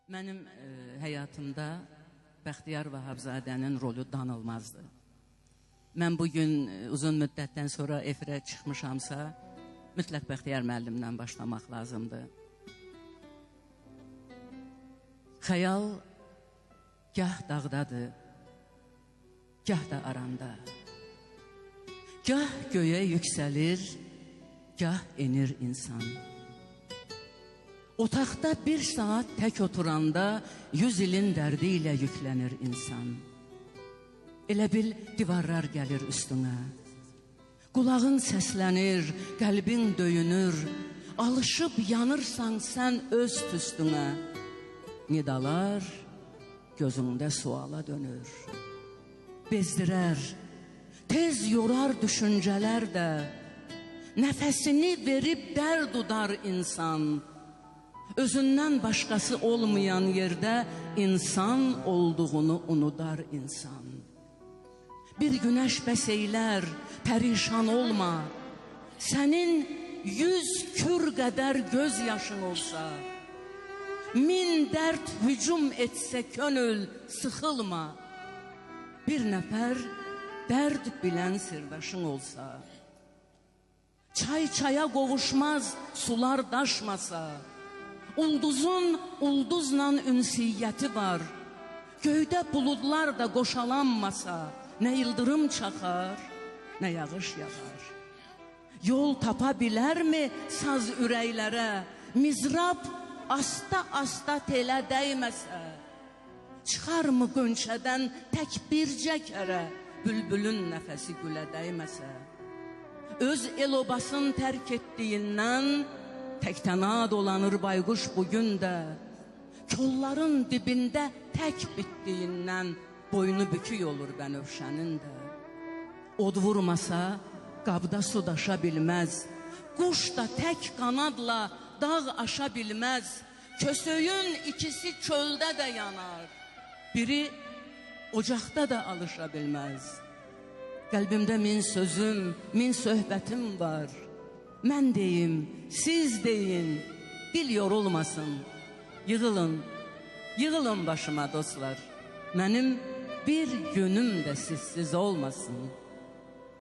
Mənim həyatımda Bəxtiyar Vahabzadənin rolü danılmazdı. Mən bugün uzun müddətdən sonra efirə çıxmışamsa, mütləq Bəxtiyar müəllimdən başlamaq lazımdır. Xəyal gah dağdadır, gah da aranda. Gah göyə yüksəlir, gah enir insan. Otaqda bir saat tək oturanda 100 ilin dərdi ilə yüklənir insan. Elə bil divarlar gəlir üstünə. Qulağın səslənir, qəlbin döyünür. Alışıb yanırsan sən öz tüstünə. Nidalar gözündə suala dönür. Bezdirər, tez yorar düşüncələr də. Nəfəsini verib dərd udar insan. Özündən başqası olmayan yerdə insan olduğunu unudar insan. Bir günəş bəs eylər, pərişan olma. Sənin 100 kür qədər göz yaşın olsa, 1000 dərd hücum etsə könül sıxılma. Bir nəfər dərd bilən sirdaşın olsa, çay çaya qovuşmaz, sular daşmasa, ulduzun ulduzla ünsiyyəti var. Göydə buludlar da qoşalanmasa, nə yıldırım çaxar, nə yağış yağar. Yol tapa bilərmi saz ürəklərə? Mizrab asta-asta telə dəyməsə, çıxarmı qönçədən tək bircə kərə, bülbülün nəfəsi gülə dəyməsə? Öz el-obasını tərk etdiyindən tək-təna dolanır bayquş bugün də. Kolların dibində tək bitdiyindən boynu bükük olur bənövşənin də. Od vurmasa qabda su daşa bilməz. Quş da tək qanadla dağ aşa bilməz. Kösöyün ikisi çöldə də yanar. Biri ocaqda da alışa bilməz. Qəlbimdə min sözüm, min söhbətim var. Mən deyim, siz deyin, dil yorulmasın. Yığılın, yığılın başıma dostlar. Mənim bir günüm də sizsiz olmasın.